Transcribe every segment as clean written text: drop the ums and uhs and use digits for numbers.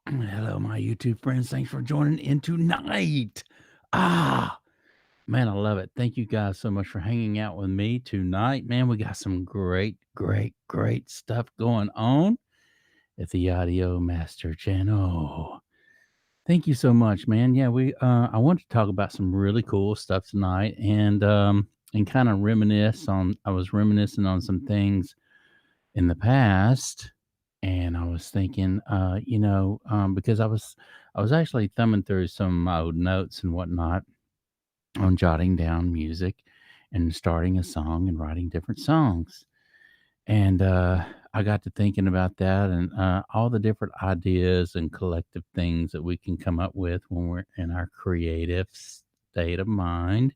Hello, my YouTube friends. Thanks for joining in tonight. Ah, man, I love it. Thank you guys so much for hanging out with me tonight. Man, we got some great stuff going on at the Audio Master channel. Thank you so much, man. Yeah, I want to talk about some really cool stuff tonight and kind of reminisce on I was reminiscing on some things in the past, and I was thinking, because I was actually thumbing through some of my old notes and whatnot on jotting down music and starting a song and writing different songs. And I got to thinking about that and all the different ideas and collective things that we can come up with when we're in our creative state of mind,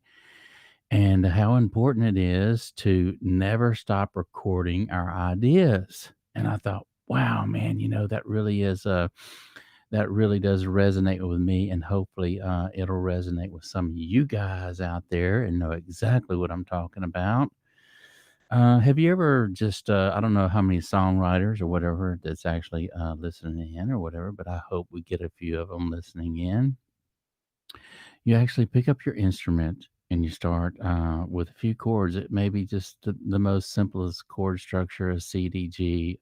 and how important it is to never stop recording our ideas. And I thought, wow, man, that really does resonate with me, and hopefully, it'll resonate with some of you guys out there and know exactly what I'm talking about. Have you ever just, I don't know how many songwriters or whatever that's actually listening in or whatever, but I hope we get a few of them listening in. You actually pick up your instrument and you start with a few chords. It may be just the most simplest chord structure, a CDG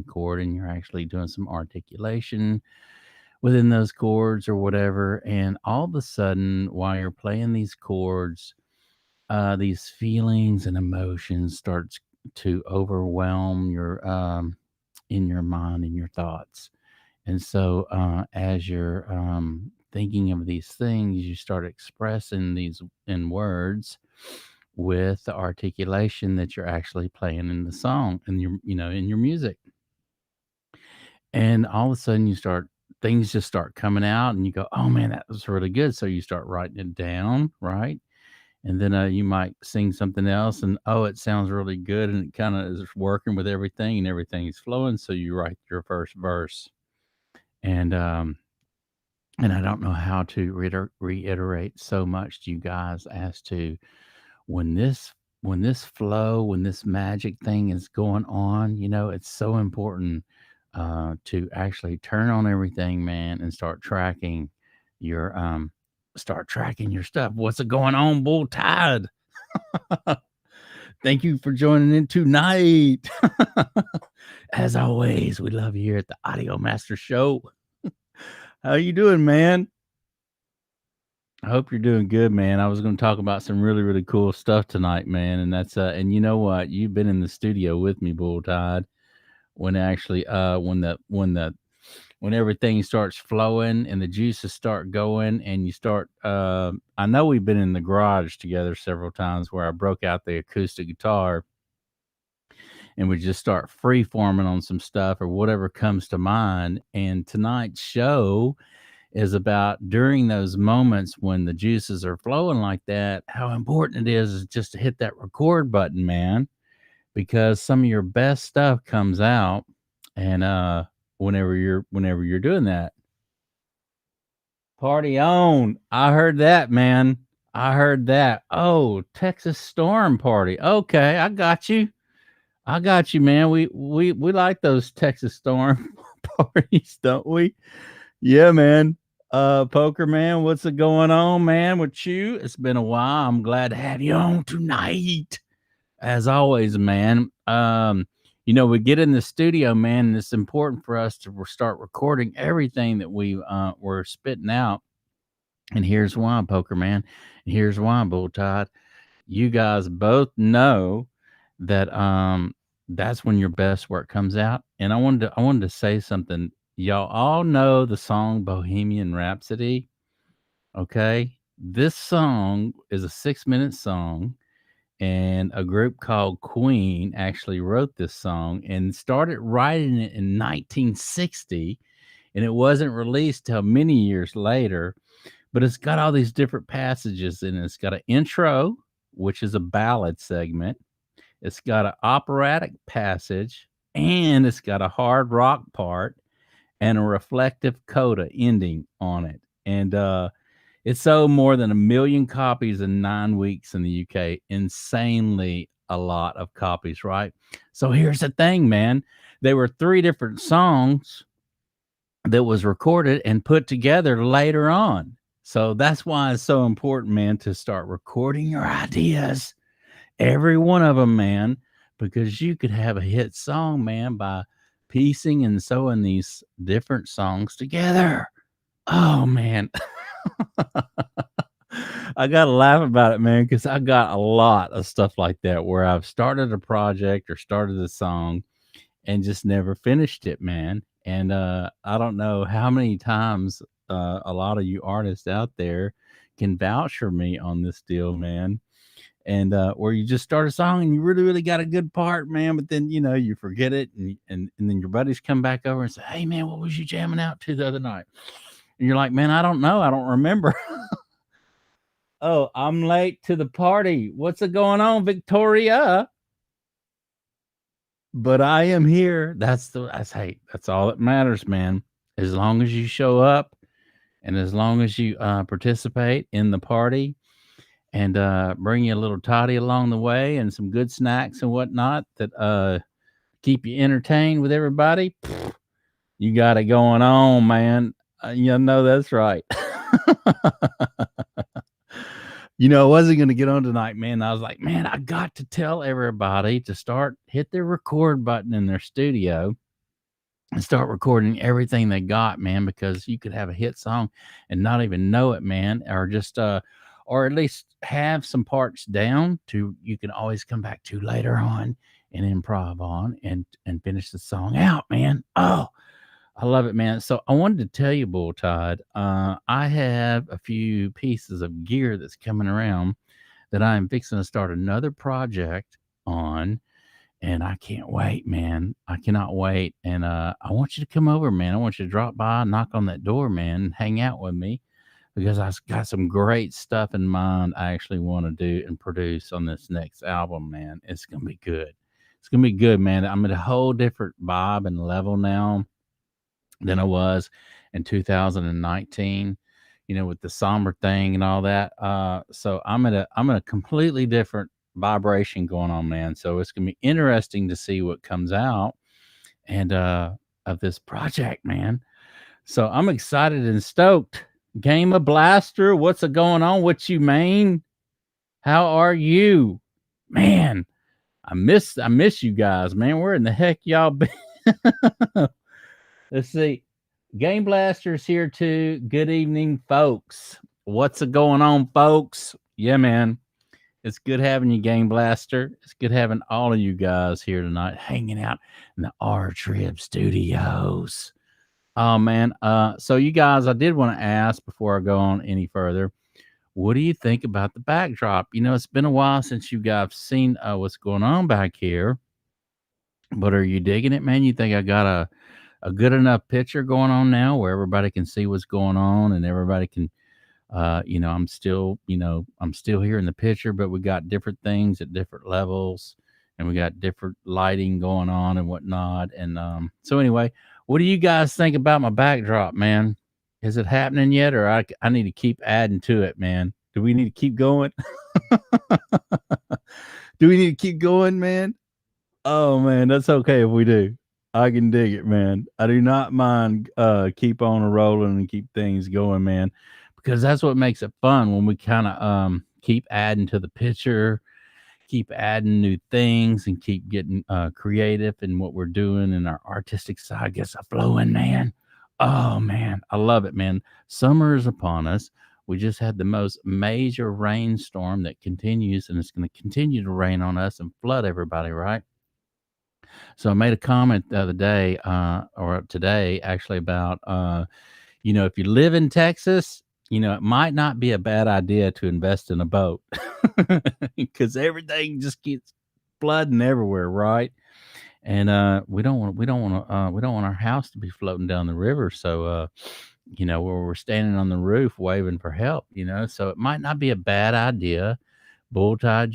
chord, and you're actually doing some articulation within those chords or whatever. And all of a sudden, while you're playing these chords, these feelings and emotions starts to overwhelm your in your mind and your thoughts. And so, as you're thinking of these things, you start expressing these in words with the articulation that you're actually playing in the song and in your music. And all of a sudden, things just start coming out, and you go, "Oh man, that was really good." So you start writing it down, right? And then you might sing something else, and oh, it sounds really good, and it kind of is working with everything, and everything is flowing. So you write your first verse, and I don't know how to reiterate so much to you guys as to when this flow, when this magic thing is going on, it's so important to actually turn on everything, man, and your start tracking your stuff. What's it going on, Bull Tide? Thank you for joining in tonight. As always, we love you here at the Audio Master Show. How you doing, man? I hope you're doing good, man. I was going to talk about some really cool stuff tonight, man. And and you know what? You've been in the studio with me, Bull Tide, when actually, when everything starts flowing and the juices start going and you start, I know we've been in the garage together several times where I broke out the acoustic guitar and we just start free forming on some stuff or whatever comes to mind. And tonight's show is about during those moments when the juices are flowing like that, how important it is just to hit that record button, man, because some of your best stuff comes out and whenever you're doing that. Party on. I heard that, man. I heard that. Oh, Texas Storm Party. Okay, I got you. I got you, man. We like those Texas Storm parties, don't we? Yeah, man. Poker man, what's it going on, man, with you? It's been a while. I'm glad to have you on tonight. As always, man. We get in the studio, man, and it's important for us to start recording everything that we're spitting out. And here's why, Poker man. And here's why, Bull Tide. You guys both know that that's when your best work comes out. And I wanted to say something. Y'all all know the song Bohemian Rhapsody. Okay. This song is a 6-minute song, and a group called Queen actually wrote this song and started writing it in 1960. And it wasn't released till many years later, but it's got all these different passages in it. It's got an intro, which is a ballad segment. It's got an operatic passage, and it's got a hard rock part and a reflective coda ending on it. And it sold more than 1 million copies in 9 weeks in the UK. Insanely a lot of copies, right? So here's the thing, man. There were 3 different songs that was recorded and put together later on. So that's why it's so important, man, to start recording your ideas, every one of them, man, because you could have a hit song, man, by piecing and sewing these different songs together. Oh, man. I gotta laugh about it, man, because I got a lot of stuff like that where I've started a project or started a song and just never finished it, man. And I don't know how many times a lot of you artists out there can vouch for me on this deal, man. And where you just start a song and you really, really got a good part, man, but then you forget it, and then your buddies come back over and say, "Hey, man, what was you jamming out to the other night?" And you're like, "Man, I don't know, I don't remember." "Oh, I'm late to the party. What's it going on, Victoria?" But I am here. That's all that matters, man. As long as you show up and as long as you participate in the party and bring you a little toddy along the way and some good snacks and whatnot that keep you entertained with everybody, you got it going on, man. You know that's right. I wasn't going to get on tonight, man. I was like, man, I got to tell everybody to hit their record button in their studio and start recording everything they got, man, because you could have a hit song and not even know it, man, or just or at least have some parts down to you can always come back to later on and improv on and finish the song out, man. Oh, I love it, man. So I wanted to tell you, Bull Tide, I have a few pieces of gear that's coming around that I'm fixing to start another project on, and I can't wait, man. I cannot wait. And I want you to come over, man. I want you to drop by, knock on that door, man, and hang out with me because got some great stuff in mind I actually want to do and produce on this next album, man. It's gonna be good. It's gonna be good, man. I'm at a whole different vibe and level now than I was in 2019, with the somber thing and all that. So I'm at a completely different vibration going on, man. So it's gonna be interesting to see what comes out and of this project, man. So I'm excited and stoked. Game of Blaster, what's a going on? What you mean? How are you? Man, I miss you guys, man. Where in the heck y'all been? Let's see. Game Blaster's here too. Good evening, folks. What's a going on, folks? Yeah, man. It's good having you, Game Blaster. It's good having all of you guys here tonight, hanging out in the R Trib Studios. Oh man. So you guys, I did want to ask before I go on any further. What do you think about the backdrop? It's been a while since you guys seen what's going on back here, but are you digging it, man? You think I got a good enough picture going on now where everybody can see what's going on and everybody can I'm still here in the picture, but we got different things at different levels and we got different lighting going on and whatnot. And so anyway, what do you guys think about my backdrop, man? Is it happening yet, or I need to keep adding to it, man? Do we need to keep going? Do we need to keep going, man? Oh man, that's okay if we do. I can dig it, man. I do not mind keep on rolling and keep things going, man, because that's what makes it fun when we kind of keep adding to the picture, keep adding new things and keep getting creative in what we're doing and our artistic side gets a flowing, man. Oh man, I love it, man. Summer is upon us. We just had the most major rainstorm that continues and it's going to continue to rain on us and flood everybody, right? So I made a comment the other day, or today actually, about if you live in Texas, it might not be a bad idea to invest in a boat because everything just gets flooding everywhere, right? And we don't want our house to be floating down the river. So where we're standing on the roof waving for help, so it might not be a bad idea, bull tide,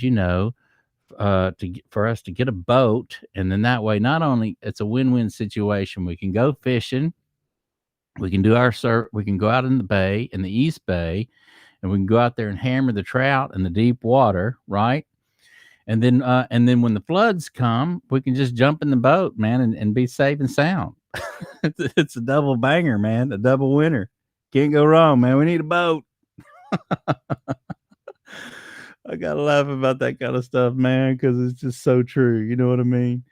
for us to get a boat, and then that way, not only it's a win-win situation, we can go fishing, we can do our surf, we can go out in the bay, in the East Bay, and we can go out there and hammer the trout in the deep water, right? And then when the floods come, we can just jump in the boat, man, and be safe and sound. It's a double banger, man, a double winner. Can't go wrong, man. We need a boat. I gotta laugh about that kind of stuff, man, because it's just so true. You know what I mean?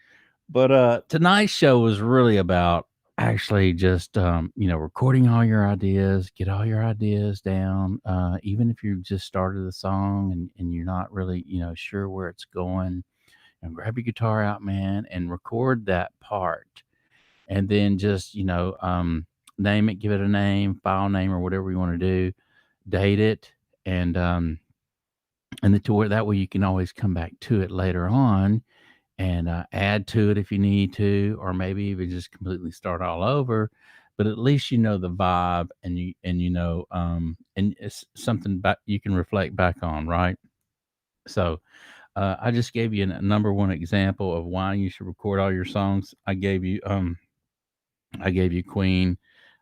But tonight's show was really about actually just recording all your ideas, get all your ideas down. Even if you just started the song and you're not really sure where it's going, grab your guitar out, man, and record that part, and then just name it, give it a name, file name, or whatever you want to do, date it, and then to where that way you can always come back to it later on and add to it if you need to, or maybe even just completely start all over. But at least you know the vibe, and and it's something back you can reflect back on, right? So I just gave you a number one example of why you should record all your songs. I gave you Queen,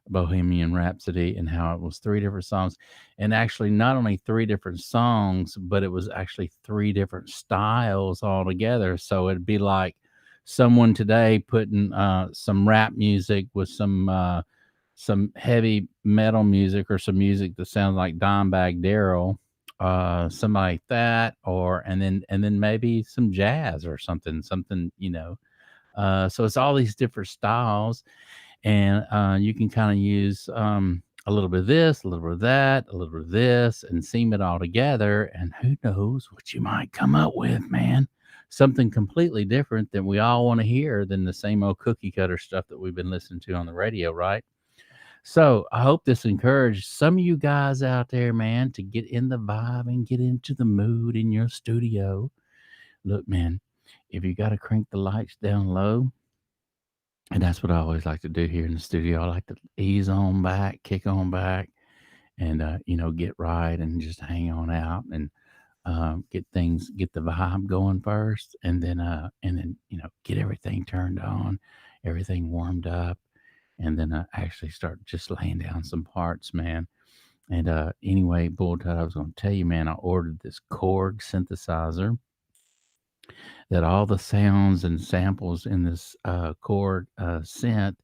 Bohemian Rhapsody, and how it was three different songs. And actually, not only three different songs, but it was actually three different styles altogether. So it'd be like someone today putting some rap music with some heavy metal music, or some music that sounds like Dimebag Daryl, something like that, or and then maybe some jazz or something. So it's all these different styles, and you can kind of use a little bit of this, a little bit of that, a little bit of this, and seam it all together. And who knows what you might come up with, man? Something completely different than we all want to hear than the same old cookie cutter stuff that we've been listening to on the radio, right? So I hope this encouraged some of you guys out there, man, to get in the vibe and get into the mood in your studio. Look, man, if you got to crank the lights down low, and that's what I always like to do here in the studio. I like to ease on back, kick on back, and get right and just hang on out, and get the vibe going first, and then get everything turned on, everything warmed up, and then actually start just laying down some parts, man. And anyway, Bull Tide, I was going to tell you, man, I ordered this Korg synthesizer that all the sounds and samples in this Korg synth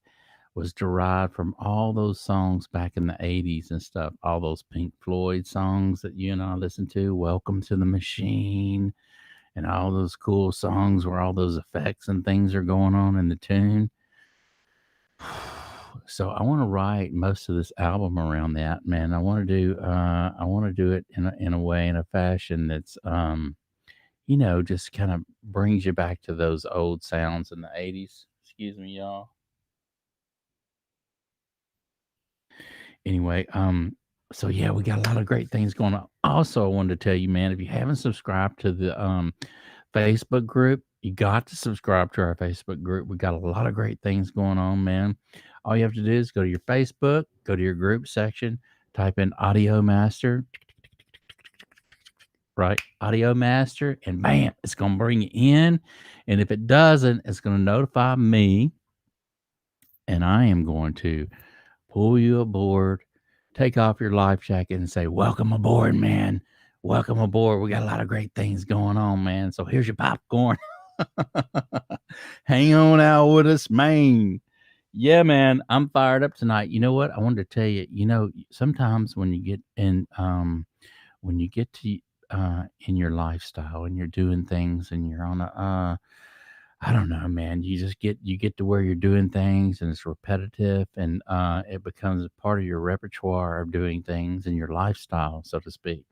was derived from all those songs back in the 80s and stuff, all those Pink Floyd songs that you and I listened to, Welcome to the Machine, and all those cool songs where all those effects and things are going on in the tune. So I want to write most of this album around that, man. I want to do it in a way, in a fashion that's just kind of brings you back to those old sounds in the 80s. Excuse me, y'all. Anyway, so yeah, we got a lot of great things going on. Also, I wanted to tell you, man, if you haven't subscribed to the Facebook group, you got to subscribe to our Facebook group. We got a lot of great things going on, man. All you have to do is go to your Facebook, go to your group section, type in Audio Master, right? Audio Master, and bam, it's gonna bring you in. And if it doesn't, it's gonna notify me, and I am going to pull you aboard, take off your life jacket, and say, "Welcome aboard, man. Welcome aboard. We got a lot of great things going on, man. So here's your popcorn. Hang on out with us, man." Yeah, man, I'm fired up tonight. You know what? I wanted to tell you, sometimes when you get to in your lifestyle and you're doing things and you're on a I don't know, man. You get to where you're doing things and it's repetitive, and it becomes a part of your repertoire of doing things and your lifestyle, so to speak.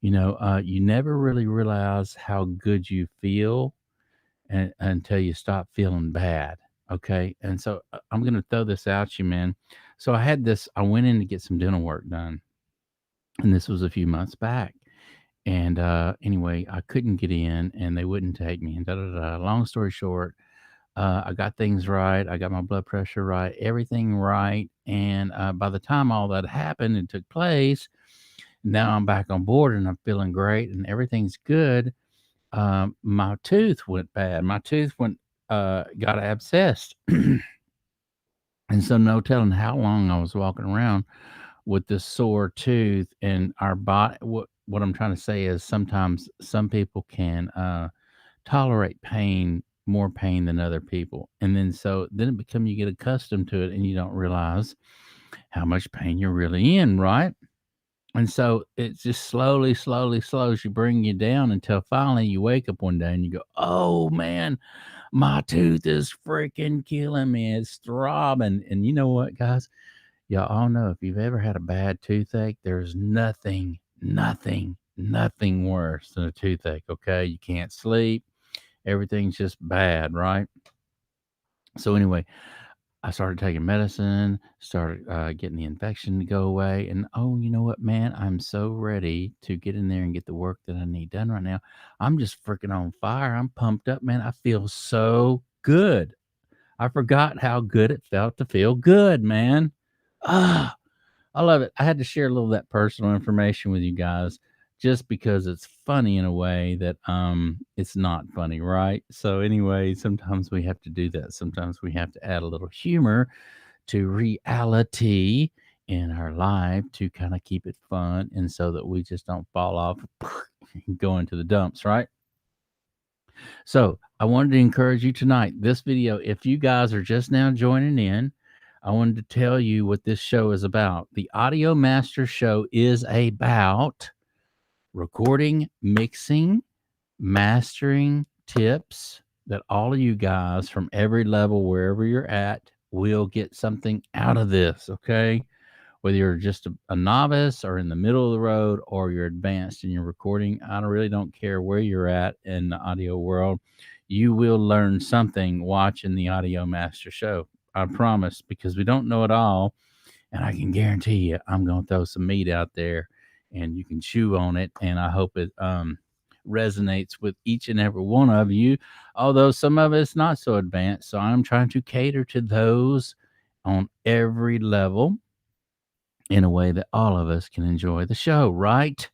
You never really realize how good you feel until you stop feeling bad. Okay, and so I'm gonna throw this out you, man. So I went in to get some dental work done, and this was a few months back. And anyway, I couldn't get in, and they wouldn't take me. And da da da. Long story short, I got things right. I got my blood pressure right, everything right. And by the time all that happened and took place, now I'm back on board and I'm feeling great and everything's good. My tooth went bad. My tooth got abscessed. And so, no telling how long I was walking around with this sore tooth. And our body, what I'm trying to say is, sometimes some people can tolerate pain more pain than other people. And then it become you get accustomed to it and you don't realize how much pain you're really in, right? And so it just slowly, slowly, slowly bring you down until finally you wake up one day and you go, "Oh man, my tooth is freaking killing me. It's throbbing." And you know what, guys? Y'all all know if you've ever had a bad toothache, there's nothing, nothing, nothing worse than a toothache. Okay. You can't sleep. Everything's just bad, right? So, anyway, I started taking medicine, started getting the infection to go away. And oh, you know what, man? I'm so ready to get in there and get the work that I need done right now. I'm just freaking on fire. I'm pumped up, man. I feel so good. I forgot how good it felt to feel good, man. Ah, I love it. I had to share a little of that personal information with you guys just because it's funny in a way that it's not funny, right? So anyway, sometimes we have to do that. Sometimes we have to add a little humor to reality in our life to kind of keep it fun and so that we just don't fall off and go into the dumps, right? So I wanted to encourage you tonight. This video, if you guys are just now joining in, I wanted to tell you what this show is about. The Audio Master Show is about recording, mixing, mastering tips that all of you guys from every level, wherever you're at, will get something out of this. Okay, whether you're just a novice or in the middle of the road or you're advanced in your recording, really don't care where you're at in the audio world. You will learn something watching the Audio Master Show. I promise, because we don't know it all. And I can guarantee you, I'm going to throw some meat out there and you can chew on it. And I hope it resonates with each and every one of you, although some of it's not so advanced. So I'm trying to cater to those on every level in a way that all of us can enjoy the show, right?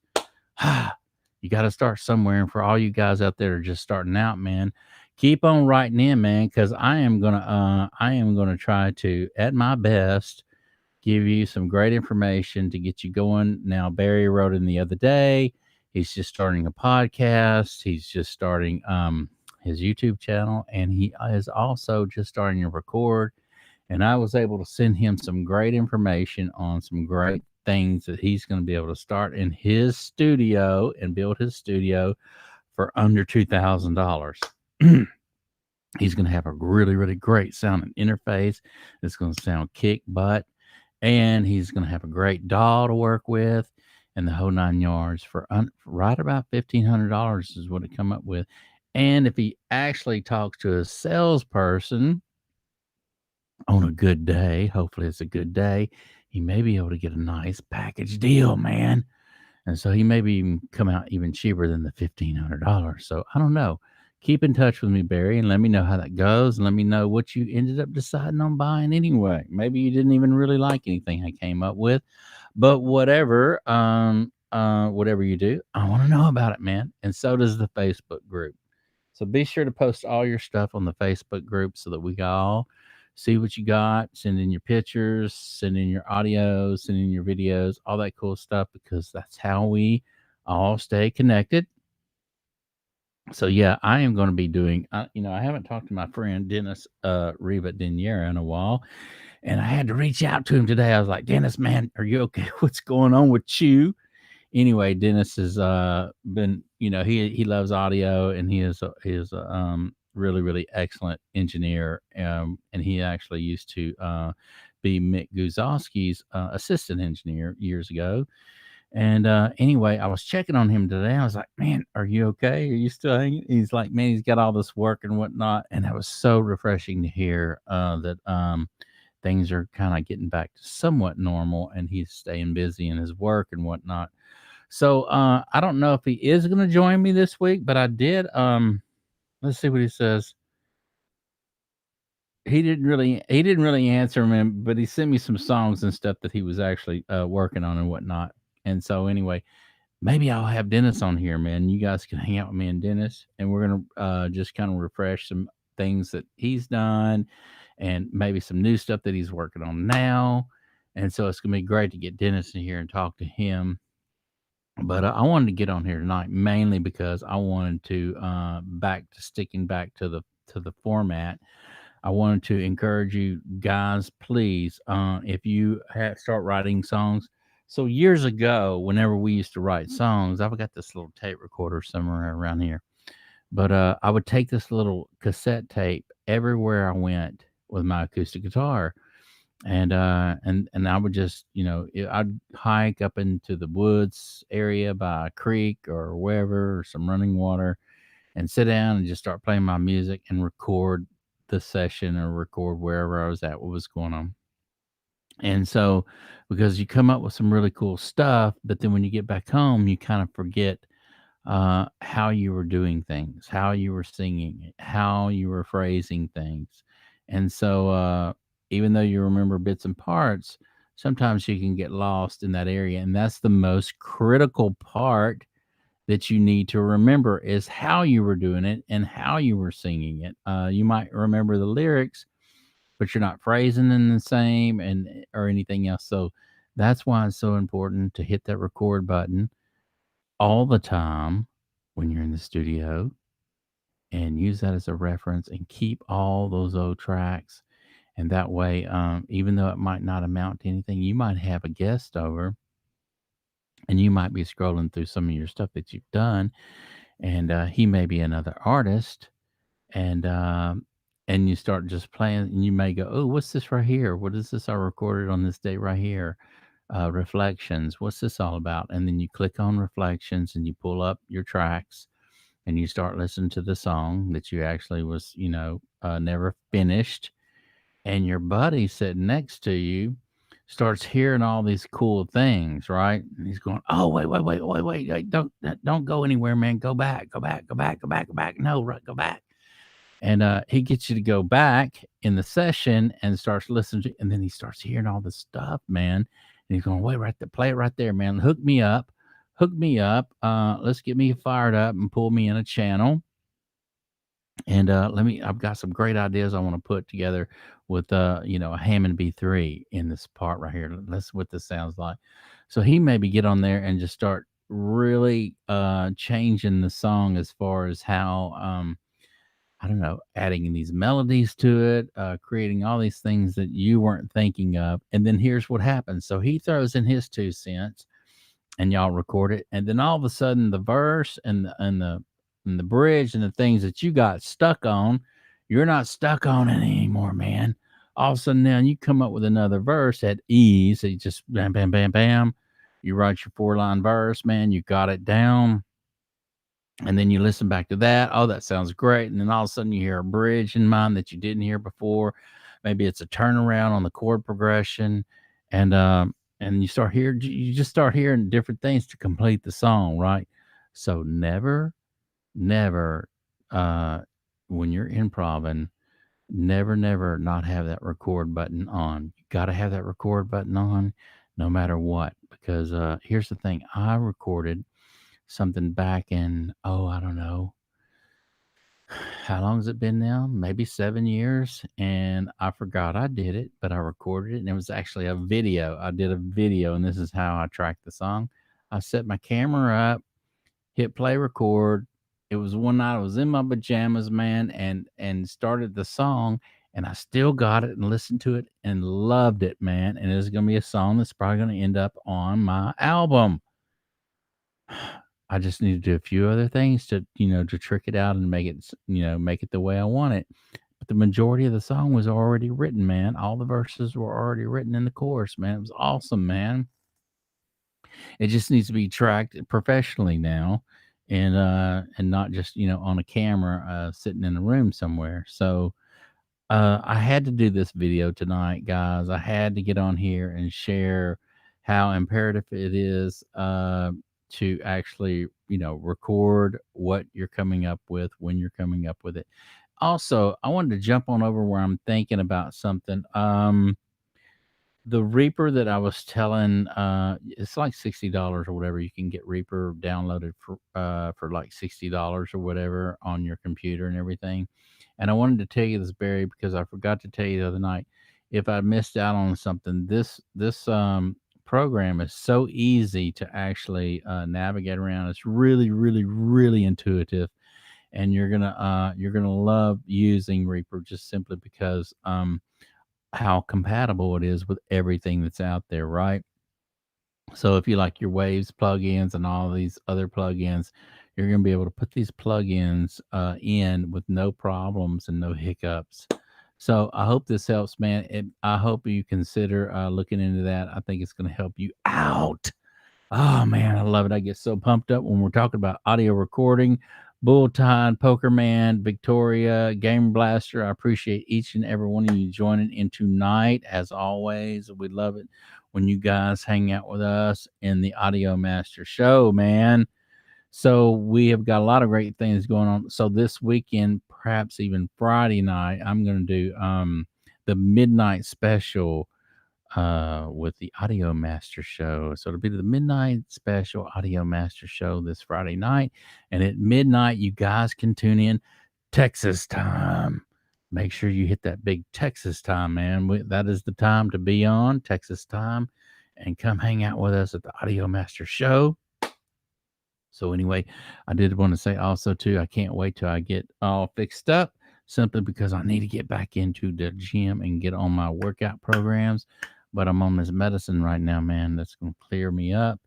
You got to start somewhere. And for all you guys out there that are just starting out, man, keep on writing in, man, because I am gonna try to, at my best, give you some great information to get you going. Now, Barry wrote in the other day. He's just starting a podcast. He's just starting his YouTube channel, and he is also just starting to record. And I was able to send him some great information on some great things that he's going to be able to start in his studio and build his studio for under $2,000. He's going to have a really, really great sounding interface. It's going to sound kick butt. And he's going to have a great DAW to work with and the whole 9 yards for right about $1,500 is what it come up with. And if he actually talks to a salesperson on a good day, hopefully it's a good day, he may be able to get a nice package deal, man. And so he maybe even come out even cheaper than the $1,500. So I don't know. Keep in touch with me, Barry, and let me know how that goes. And let me know what you ended up deciding on buying anyway. Maybe you didn't even really like anything I came up with, but whatever you do, I want to know about it, man. And so does the Facebook group. So be sure to post all your stuff on the Facebook group so that we can all see what you got. Send in your pictures, send in your audios, send in your videos, all that cool stuff, because that's how we all stay connected. So yeah, I am going to be doing. I haven't talked to my friend Dennis Reba Deniera in a while, and I had to reach out to him today. I was like, Dennis, man, are you okay? What's going on with you? Anyway, Dennis has been, he loves audio, and he is really, really excellent engineer. And he actually used to be Mick Guzowski's assistant engineer years ago. And anyway, I was checking on him today. I was like, man, are you okay? Are you still hanging? He's like, man, he's got all this work and whatnot. And that was so refreshing to hear that things are kind of getting back to somewhat normal and he's staying busy in his work and whatnot. So I don't know if he is going to join me this week, but I did. Let's see what he says. He didn't really answer me, but he sent me some songs and stuff that he was actually working on and whatnot. And so anyway, maybe I'll have Dennis on here, man. You guys can hang out with me and Dennis, and we're gonna just kind of refresh some things that he's done, and maybe some new stuff that he's working on now. And so it's gonna be great to get Dennis in here and talk to him. But I wanted to get on here tonight mainly because I wanted to sticking back to the the format, I wanted to encourage you guys, please, if you start writing songs. So years ago, whenever we used to write songs, I've got this little tape recorder somewhere around here. But I would take this little cassette tape everywhere I went with my acoustic guitar, and I would just, I'd hike up into the woods area by a creek or wherever, or some running water, and sit down and just start playing my music and record the session or record wherever I was at, what was going on. And so, because you come up with some really cool stuff, but then when you get back home, you kind of forget how you were doing things, how you were singing it, how you were phrasing things. And so, even though you remember bits and parts, sometimes you can get lost in that area. And that's the most critical part that you need to remember is how you were doing it and how you were singing it. You might remember the lyrics, but you're not phrasing them the same and or anything else. So that's why it's so important to hit that record button all the time when you're in the studio and use that as a reference and keep all those old tracks. And that way, even though it might not amount to anything, you might have a guest over and you might be scrolling through some of your stuff that you've done, and he may be another artist, and and you start just playing, and you may go, "Oh, what's this right here? What is this I recorded on this date right here? Reflections. What's this all about?" And then you click on Reflections, and you pull up your tracks, and you start listening to the song that you actually was, never finished, and your buddy sitting next to you starts hearing all these cool things, right? And he's going, "Oh, wait, don't go anywhere, man. Go back, go back, go back, go back, go back. No, right, go back." And he gets you to go back in the session and starts listening to, and then he starts hearing all this stuff, man. And he's going, "Wait, right there, play it right there, man. Hook me up. Let's get me fired up and pull me in a channel." And I've got some great ideas I want to put together with, a Hammond B3 in this part right here. That's what this sounds like. So he maybe get on there and just start really changing the song as far as how, I don't know, adding in these melodies to it, creating all these things that you weren't thinking of. And then here's what happens. So he throws in his 2 cents and y'all record it, and then all of a sudden the verse and the bridge and the things that you got stuck on, you're not stuck on it anymore, man. All of a sudden now you come up with another verse at ease. You just bam, bam, bam, bam. You write your 4-line verse, man. You got it down. And then you listen back to that. Oh, that sounds great. And then all of a sudden you hear a bridge in mind that you didn't hear before. Maybe it's a turnaround on the chord progression. And you just start hearing different things to complete the song, right? So never, uh, when you're improving, never not have that record button on. You got to have that record button on no matter what. Because here's the thing, I recorded something back in, oh, I don't know, how long has it been now? Maybe 7 years. And I forgot I did it, but I recorded it. And it was actually a video. I did a video, and this is how I tracked the song. I set my camera up, hit play record. It was one night I was in my pajamas, man, and started the song, and I still got it and listened to it and loved it, man. And it's gonna be a song that's probably gonna end up on my album. I just need to do a few other things to, to trick it out and make it, make it the way I want it. But the majority of the song was already written, man. All the verses were already written in the chorus, man. It was awesome, man. It just needs to be tracked professionally now, and not just, on a camera, sitting in a room somewhere. So I had to do this video tonight, guys. I had to get on here and share how imperative it is, to actually, record what you're coming up with when you're coming up with it. Also, I wanted to jump on over where I'm thinking about something. The Reaper that I was telling, it's like $60 or whatever. You can get Reaper downloaded for like $60 or whatever on your computer and everything. And I wanted to tell you this, Barry, because I forgot to tell you the other night. If I missed out on something, this program is so easy to actually navigate around. It's really, really, really intuitive, and you're gonna love using Reaper just simply because how compatible it is with everything that's out there, right? So if you like your Waves plugins and all these other plugins, you're going to be able to put these plugins in with no problems and no hiccups. So I hope this helps, man. I hope you consider looking into that. I think it's going to help you out. Oh man, I love it. I get so pumped up when we're talking about audio recording. Bull Tide, Poker Man, Victoria, Game Blaster. I appreciate each and every one of you joining in tonight. As always, we love it when you guys hang out with us in the Audio Master Show, man. So we have got a lot of great things going on. So this weekend, perhaps even Friday night, I'm going to do the midnight special with the Audio Master Show. So it'll be the midnight special Audio Master Show this Friday night. And at midnight, you guys can tune in Texas time. Make sure you hit that big Texas time, man. That is the time to be on, Texas time. And come hang out with us at the Audio Master Show. So anyway, I did want to say also too, I can't wait till I get all fixed up simply because I need to get back into the gym and get on my workout programs. But I'm on this medicine right now, man, that's going to clear me up.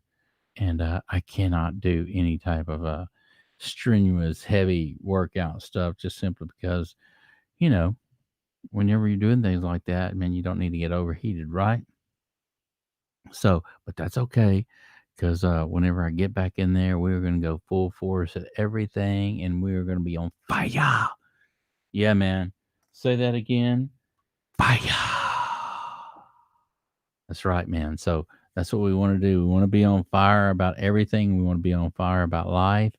And I cannot do any type of strenuous, heavy workout stuff just simply because, you know, whenever you're doing things like that, man, you don't need to get overheated, right? So, but that's okay because whenever I get back in there, we're going to go full force at everything and we're going to be on fire. Yeah, man. Say that again. Fire. That's right, man. So that's what we want to do. We want to be on fire about everything. We want to be on fire about life.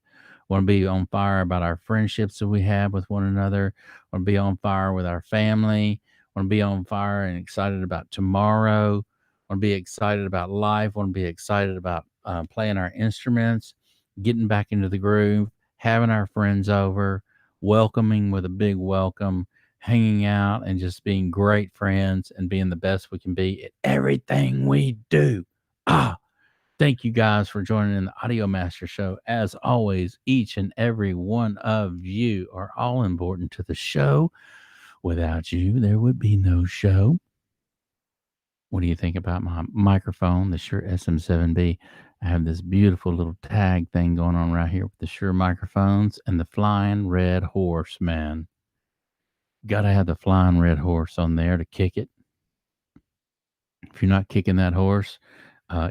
We want to be on fire about our friendships that we have with one another. We want to be on fire with our family. We want to be on fire and excited about tomorrow. We want to be excited about life. We want to be excited about playing our instruments, getting back into the groove, having our friends over, welcoming with a big welcome, hanging out and just being great friends and being the best we can be at everything we do. Ah, thank you guys for joining in the Audio Master Show. As always, each and every one of you are all important to the show. Without you, there would be no show. What do you think about my microphone, the Shure SM7B? I have this beautiful little tag thing going on right here with the Shure microphones and the flying red horse, man. Gotta have the flying red horse on there to kick it. If you're not kicking that horse,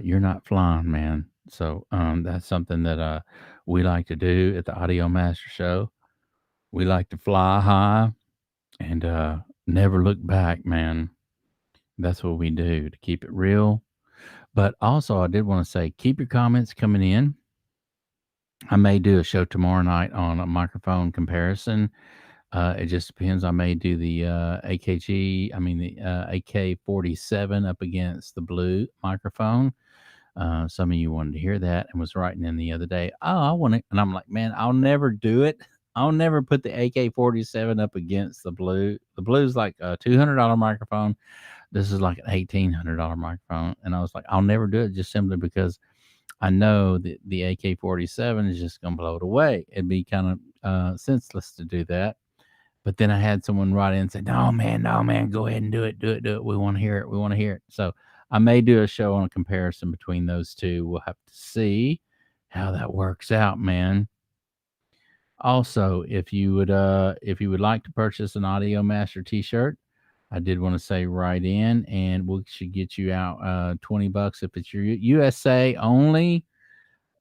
you're not flying, man. So that's something that we like to do at the Audio Master Show. We like to fly high and never look back, man. That's what we do to keep it real. But also, I did want to say, keep your comments coming in. I may do a show tomorrow night on a microphone comparison. It just depends. I may do the the AK-47 up against the Blue microphone. Some of you wanted to hear that and was writing in the other day. Oh, I want it, and I'm like, man, I'll never do it. I'll never put the AK-47 up against the Blue. The Blue's like a $200 microphone. This is like an $1,800 microphone, and I was like, I'll never do it just simply because I know that the AK-47 is just going to blow it away. It'd be kind of senseless to do that. But then I had someone write in and say, no, man, go ahead and do it. Do it. We want to hear it. We want to hear it. So I may do a show on a comparison between those two. We'll have to see how that works out, man. Also, if you would like to purchase an Audio Master t-shirt, I did want to say right in and we should get you out $20 if it's your USA only.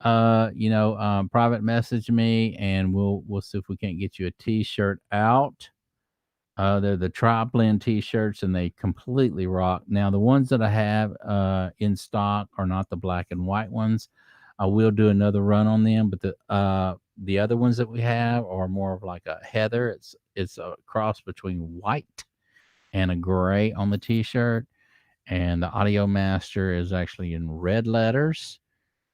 Private message me and we'll see if we can't get you a t-shirt out. They're the tri-blend t-shirts and they completely rock. Now the ones that I have in stock are not the black and white ones. I will do another run on them, but the other ones that we have are more of like a heather. It's a cross between white and a gray on the t-shirt, and the Audio Master is actually in red letters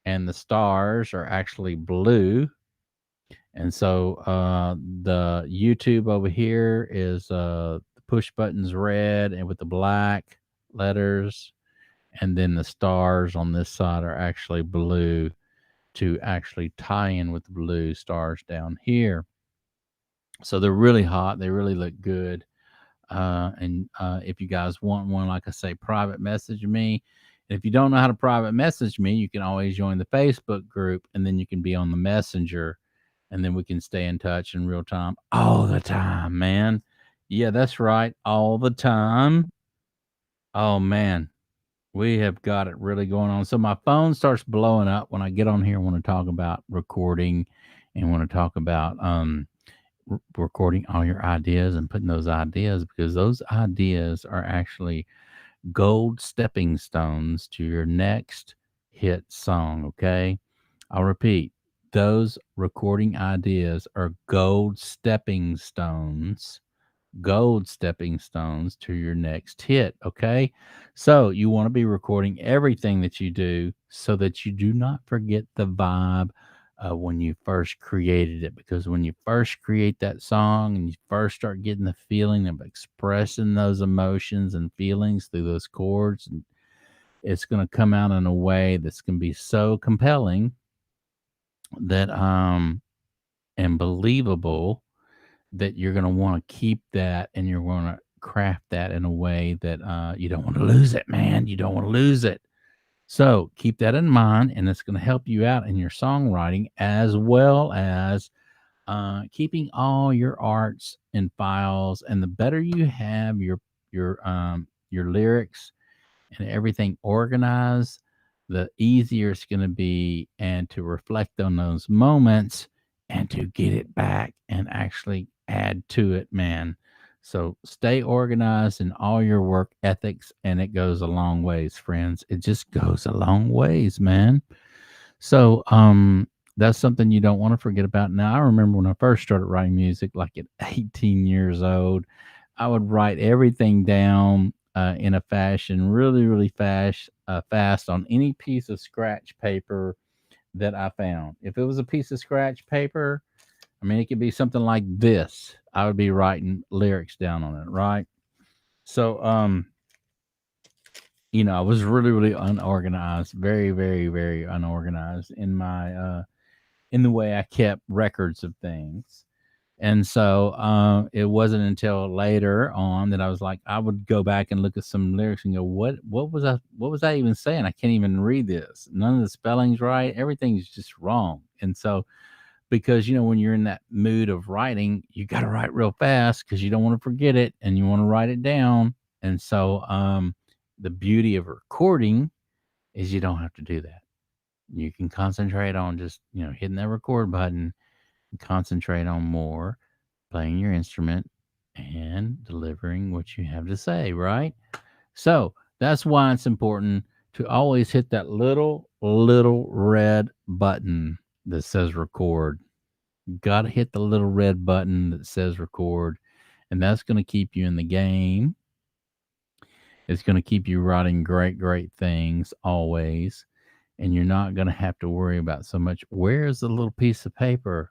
and the stars are actually blue. And so the YouTube over here is the push buttons red and with the black letters, and then the stars on this side are actually blue to actually tie in with the blue stars down here. So they're really hot. They really look good. And if you guys want one, like I say, private message me. And if you don't know how to private message me, you can always join the Facebook group, and then you can be on the messenger, and then we can stay in touch in real time all the time, man. Yeah, that's right, all the time. Oh man, we have got it really going on. So my phone starts blowing up when I get on here and want to talk about recording and want to talk about recording all your ideas and putting those ideas, because those ideas are actually gold stepping stones to your next hit song. Okay, I'll repeat, those recording ideas are gold stepping stones to your next hit. Okay. So you want to be recording everything that you do so that you do not forget the vibe when you first created it. Because when you first create that song and you first start getting the feeling of expressing those emotions and feelings through those chords, and it's going to come out in a way that's going to be so compelling that and believable, that you're going to want to keep that, and you're going to craft that in a way that you don't want to lose it, man. You don't want to lose it. So keep that in mind, and it's going to help you out in your songwriting, as well as keeping all your arts and files. And the better you have your lyrics and everything organized, the easier it's going to be, and to reflect on those moments and to get it back and actually add to it, man. So stay organized in all your work ethics, and it goes a long ways, friends. It just goes a long ways, man. So, that's something you don't want to forget about. Now, I remember when I first started writing music, like at 18 years old, I would write everything down in a fashion really, really fast on any piece of scratch paper that I found. If it was a piece of scratch paper, I mean, it could be something like this. I would be writing lyrics down on it, right? So, I was really, really unorganized, very, very, very unorganized in the way I kept records of things. And so it wasn't until later on that I was like, I would go back and look at some lyrics and go, what was I even saying? I can't even read this. None of the spelling's right. Everything's just wrong. And so, because when you're in that mood of writing, you got to write real fast because you don't want to forget it, and you want to write it down. And so the beauty of recording is you don't have to do that. You can concentrate on just hitting that record button, and concentrate on more playing your instrument and delivering what you have to say, right? So that's why it's important to always hit that little red button that says record. You got to hit the little red button that says record, and that's going to keep you in the game. It's going to keep you writing great, great things always. And you're not going to have to worry about so much. Where's the little piece of paper?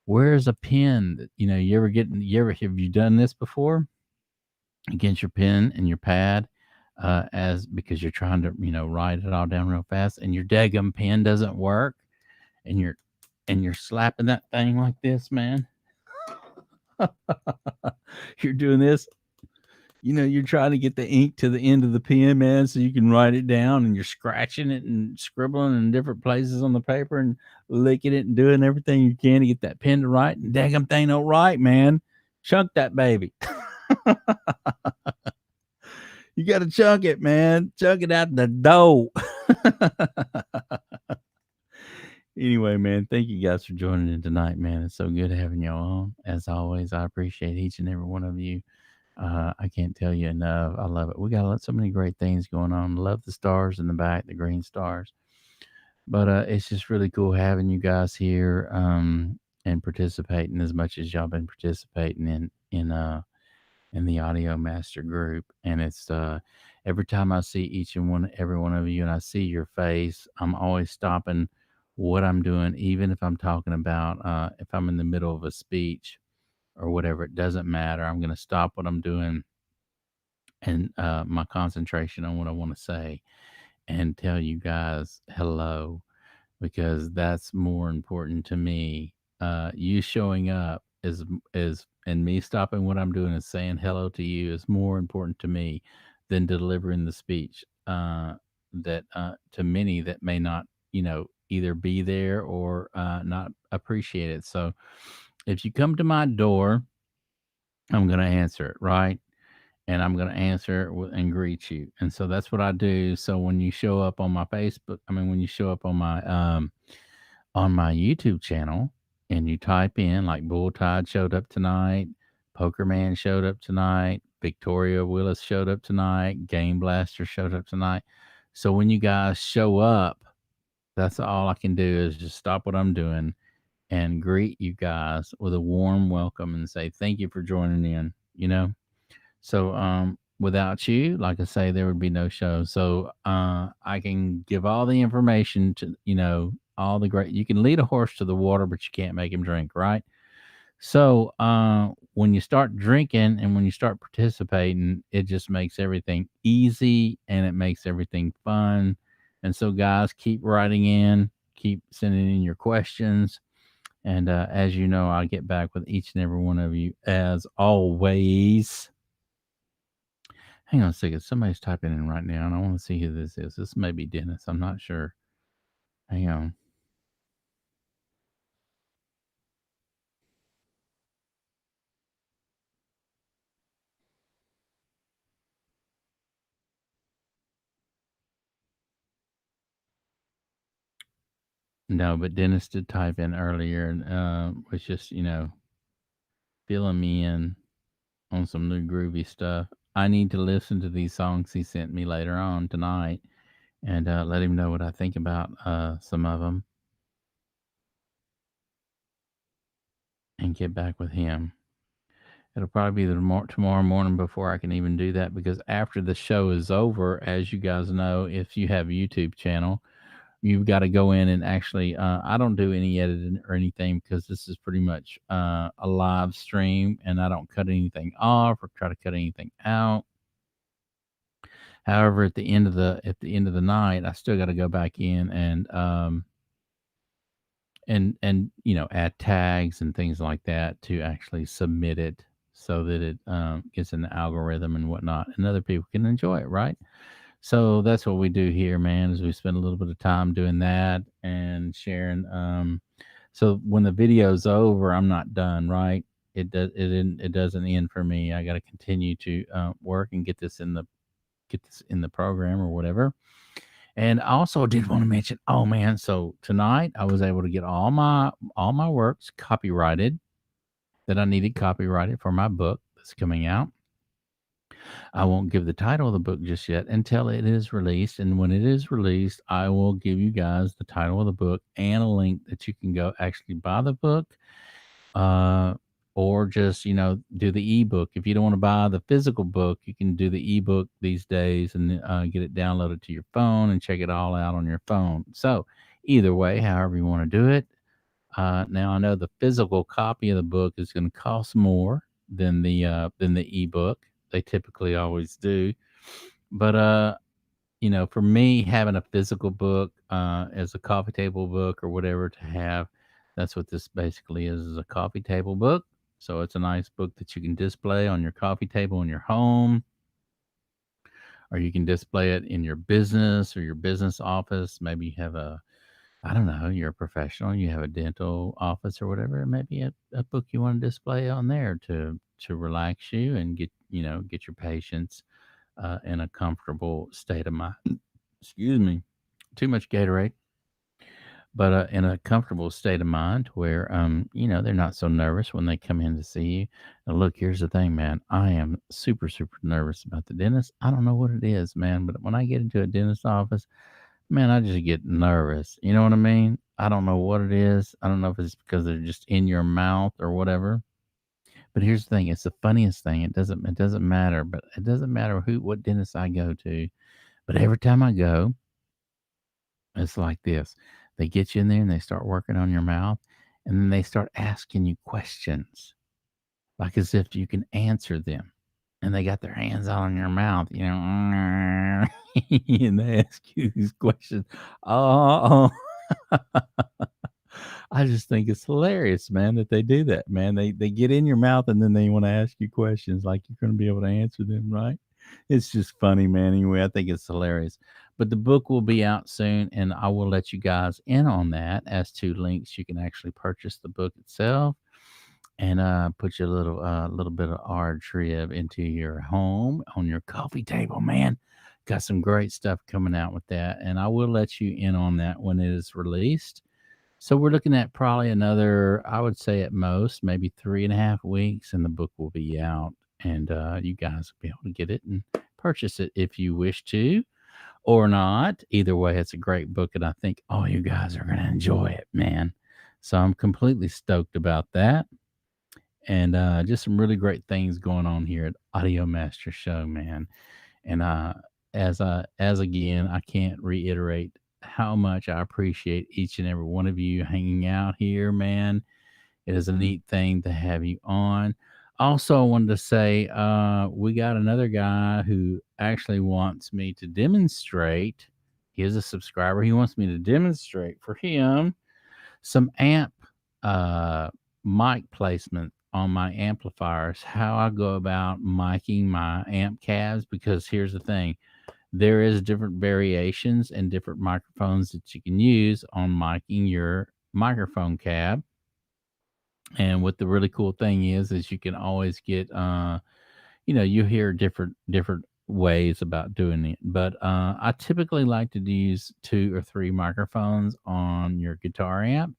Where's a pen? Have you done this before? Against your pen and your pad, as because you're trying to, write it all down real fast, and your daggum pen doesn't work, and you're slapping that thing like this, man. You're doing this. You're trying to get the ink to the end of the pen, man, so you can write it down, and you're scratching it and scribbling in different places on the paper and licking it and doing everything you can to get that pen to write, and daggum thing don't write, man. Chunk that baby. You got to chunk it, man. Chunk it out the dough. Anyway, man, thank you guys for joining in tonight, man. It's so good having y'all on. As always, I appreciate each and every one of you. I can't tell you enough. I love it. We got so many great things going on. Love the stars in the back, the green stars. But it's just really cool having you guys here, and participating as much as y'all been participating in the audio master group. And it's every time I see every one of you, and I see your face, I'm always stopping what I'm doing, even if I'm talking about if I'm in the middle of a speech or whatever. It doesn't matter. I'm going to stop what I'm doing, and my concentration on what I want to say, and tell you guys hello, because that's more important to me. You showing up is and me stopping what I'm doing and saying hello to you is more important to me than delivering the speech. That to many that may not, either be there or not appreciate it. So if you come to my door, I'm going to answer it, right? And I'm going to answer it and greet you. And so that's what I do. So when you show up on my Facebook, I mean, when you show up on my YouTube channel and you type in like Bull Tide showed up tonight, Poker Man showed up tonight, Victoria Willis showed up tonight, Game Blaster showed up tonight. So when you guys show up, that's all I can do is just stop what I'm doing and greet you guys with a warm welcome and say thank you for joining in, So without you, like I say, there would be no show. So I can give all the information to, all the great, you can lead a horse to the water, but you can't make him drink, right? So when you start drinking and when you start participating, it just makes everything easy and it makes everything fun. And so guys, keep writing in, keep sending in your questions. And as you know, I'll get back with each and every one of you as always. Hang on a second. Somebody's typing in right now, and I want to see who this is. This may be Dennis. I'm not sure. Hang on. No, but Dennis did type in earlier and was just, filling me in on some new groovy stuff. I need to listen to these songs he sent me later on tonight and let him know what I think about some of them and get back with him. It'll probably be tomorrow morning before I can even do that because after the show is over, as you guys know, if you have a YouTube channel, you've got to go in and actually, I don't do any editing or anything because this is pretty much a live stream and I don't cut anything off or try to cut anything out. However, at the end of the night, I still got to go back in and add tags and things like that to actually submit it so that it gets in the algorithm and whatnot and other people can enjoy it, right? So that's what we do here, man, is we spend a little bit of time doing that and sharing. So when the video's over, I'm not done, right? It doesn't end for me. I got to continue to work and get this in the program or whatever. And I also did want to mention, oh man, so tonight I was able to get all my works copyrighted that I needed copyrighted for my book that's coming out. I won't give the title of the book just yet until it is released. And when it is released, I will give you guys the title of the book and a link that you can go actually buy the book, uh, or just, do the ebook. If you don't want to buy the physical book, you can do the ebook these days and get it downloaded to your phone and check it all out on your phone. So, either way, however you want to do it. Now I know the physical copy of the book is going to cost more than the ebook. They typically always do, but for me, having a physical book as a coffee table book or whatever to have, that's what this basically is a coffee table book. So it's a nice book that you can display on your coffee table in your home, or you can display it in your business or your business office. Maybe you have I don't know, you're a professional, you have a dental office or whatever. It may be a book you want to display on there to relax you and get your patients in a comfortable state of mind. Excuse me, too much Gatorade, but in a comfortable state of mind where they're not so nervous when they come in to see you. Now, look, here's the thing, man. I am super super nervous about the dentist. I don't know what it is, man, but when I get into a dentist office, man, I just get nervous. You know what I mean? I don't know what it is. I don't know if it's because they're just in your mouth or whatever. But here's the thing, it's the funniest thing. It doesn't matter, but it doesn't matter what dentist I go to. But every time I go, it's like this. They get you in there and they start working on your mouth and then they start asking you questions like as if you can answer them. And they got their hands all in your mouth, and they ask you these questions. Oh, I just think it's hilarious, man, that they do that, man. They get in your mouth and then they want to ask you questions like you're going to be able to answer them, right? It's just funny, man. Anyway, I think it's hilarious. But the book will be out soon, and I will let you guys in on that as to links you can actually purchase the book itself and put your little bit of art trib into your home on your coffee table, man. Got some great stuff coming out with that, and I will let you in on that when it is released. So we're looking at probably another, I would say at most, maybe 3.5 weeks, and the book will be out, and you guys will be able to get it and purchase it if you wish to or not. Either way, it's a great book, and I think all you guys are going to enjoy it, man. So I'm completely stoked about that, and just some really great things going on here at Audio Master Show, man. And as again, I can't reiterate how much I appreciate each and every one of you hanging out here, man. It is a neat thing to have you on. Also, I wanted to say we got another guy who actually wants me to demonstrate. He is a subscriber. He wants me to demonstrate for him some amp uh, mic placement on my amplifiers, how I go about miking my amp cabs. Because here's the thing, there is different variations and different microphones that you can use on miking your microphone cab. And what the really cool thing is you can always get, you hear different ways about doing it. But I typically like to use 2 or 3 microphones on your guitar amp,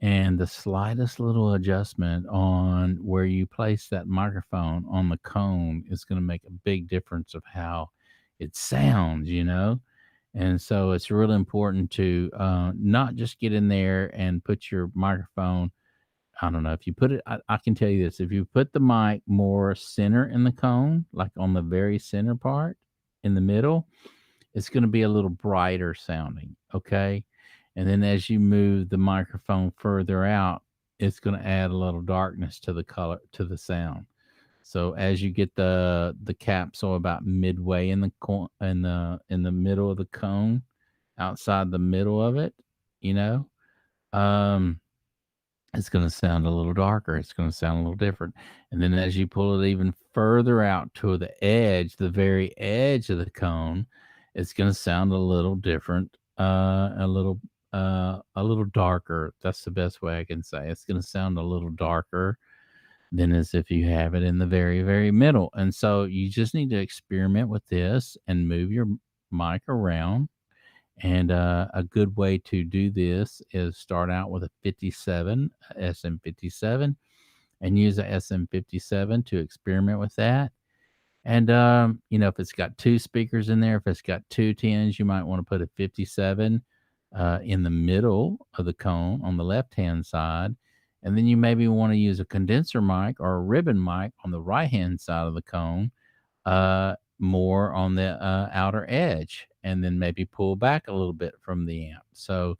and the slightest little adjustment on where you place that microphone on the cone is going to make a big difference of how it sounds. And so it's really important to not just get in there and put your microphone. I don't know if you put it, I can tell you this: if you put the mic more center in the cone, like on the very center part in the middle, it's going to be a little brighter sounding. Okay. And then as you move the microphone further out, it's going to add a little darkness to the color, to the sound. So as you get the capsule about midway in the in the middle of the cone, outside the middle of it, you know, um, it's going to sound a little darker. It's going to sound a little different. And then as you pull it even further out to the edge, the very edge of the cone, it's going to sound a little different, a little darker. That's the best way I can say. It's going to sound a little darker than as if you have it in the very, very middle. And so you just need to experiment with this and move your mic around. And a good way to do this is start out with a 57, SM57, and use a SM57 to experiment with that. And, if it's got 2 speakers in there, if it's got 2 10s, you might want to put a 57 in the middle of the cone on the left hand side. And then you maybe want to use a condenser mic or a ribbon mic on the right hand side of the cone, more on the outer edge, and then maybe pull back a little bit from the amp. So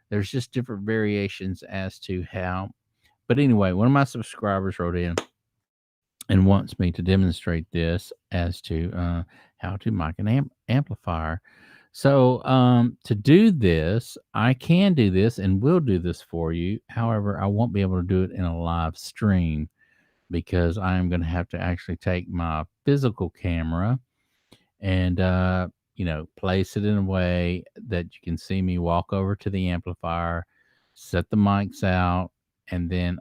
there's just different variations as to how. But anyway, one of my subscribers wrote in and wants me to demonstrate this as to how to mic an amplifier. So to do this, I can do this and will do this for you. However, I won't be able to do it in a live stream because I am going to have to actually take my physical camera and place it in a way that you can see me walk over to the amplifier, set the mics out, and then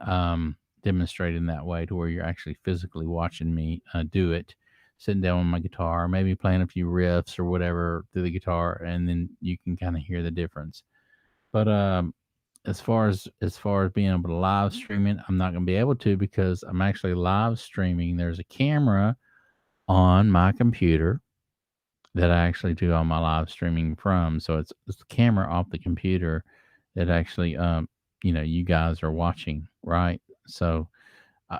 demonstrate in that way to where you're actually physically watching me do it, sitting down with my guitar, maybe playing a few riffs or whatever through the guitar, and then you can kind of hear the difference. But as far as being able to live stream it, I'm not going to be able to because I'm actually live streaming. There's a camera on my computer that I actually do all my live streaming from. So it's the camera off the computer that actually, you guys are watching, right? So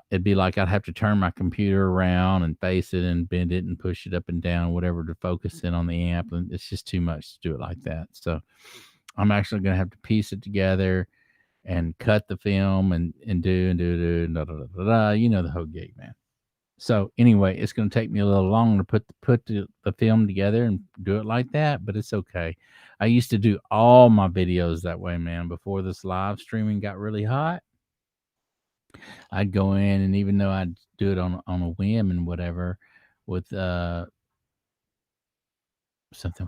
it'd be like I'd have to turn my computer around and face it and bend it and push it up and down, whatever, to focus in on the amp. And it's just too much to do it like that. So I'm actually going to have to piece it together and cut the film and do, and da, da, da, da, da, da. You know the whole gig, man. So anyway, it's going to take me a little longer to put the film together and do it like that, but it's okay. I used to do all my videos that way, man. Before this live streaming got really hot, I'd go in, and even though I'd do it on a whim and whatever, with something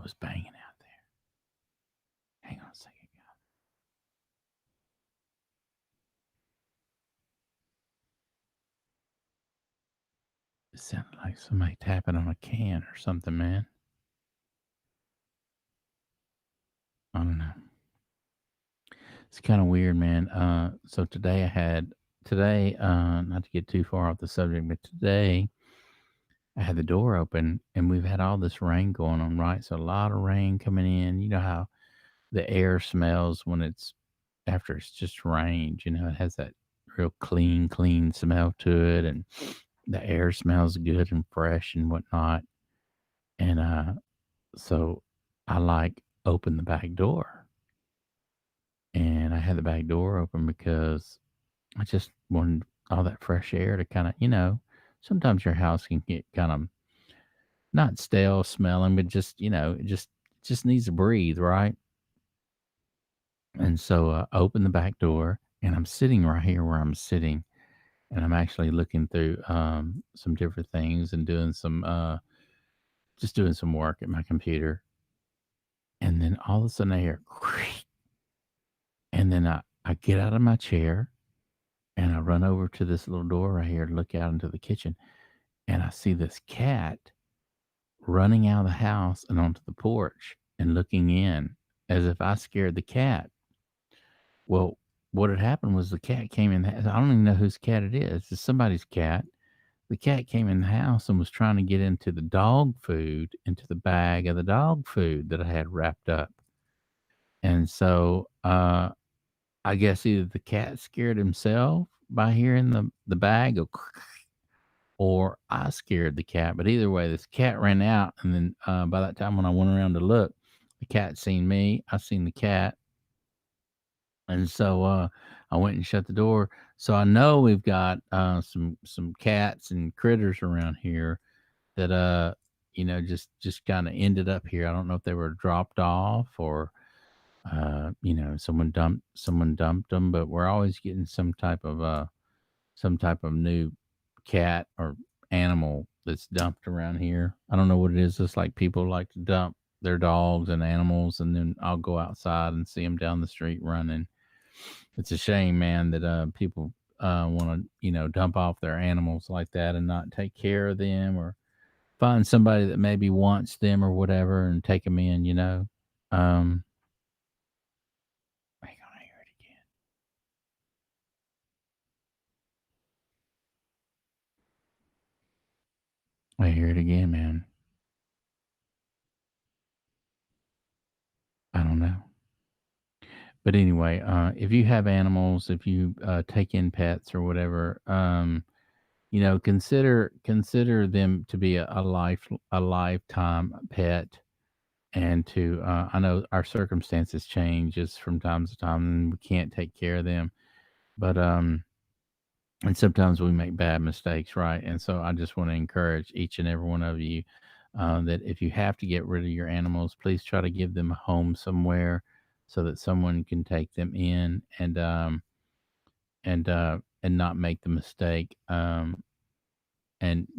was banging out there. Hang on a second. It sounded like somebody tapping on a can or something, man. I don't know. It's kind of weird, man. So not to get too far off the subject, but today I had the door open and we've had all this rain going on, right? So a lot of rain coming in. You know how the air smells when it's after it's just rained, it has that real clean smell to it, and the air smells good and fresh and whatnot. And so I like opened the back door, and I had the back door open because I just wanted all that fresh air to kind of, sometimes your house can get kind of not stale smelling, but just, it just needs to breathe, right? And so I opened the back door, and I'm sitting right here where I'm sitting, and I'm actually looking through some different things and doing just doing some work at my computer. And then all of a sudden I hear, and then I get out of my chair and I run over to this little door right here to look out into the kitchen, and I see this cat running out of the house and onto the porch and looking in as if I scared the cat. Well, what had happened was the cat came in. I don't even know whose cat it is. It's somebody's cat. The cat came in the house and was trying to get into the dog food, into the bag of the dog food that I had wrapped up. And so I guess either the cat scared himself by hearing the bag go, or I scared the cat. But either way, this cat ran out, and then by that time when I went around to look, the cat seen me. I seen the cat, and so I went and shut the door. So I know we've got some cats and critters around here that just kind of ended up here. I don't know if they were dropped off, or someone dumped them, but we're always getting some type of new cat or animal that's dumped around here. I don't know what it is. It's like people like to dump their dogs and animals, and then I'll go outside and see them down the street running. It's a shame, man, that people want to dump off their animals like that and not take care of them, or find somebody that maybe wants them or whatever and take them in. Um, Hang on, I hear it again. I hear it again, man. I don't know. But anyway, if you have animals, if you take in pets or whatever, consider them to be a lifetime pet, and to I know our circumstances changes from time to time, and we can't take care of them, but and sometimes we make bad mistakes, right? And so I just want to encourage each and every one of you that if you have to get rid of your animals, please try to give them a home somewhere so that someone can take them in, and not make the mistake, and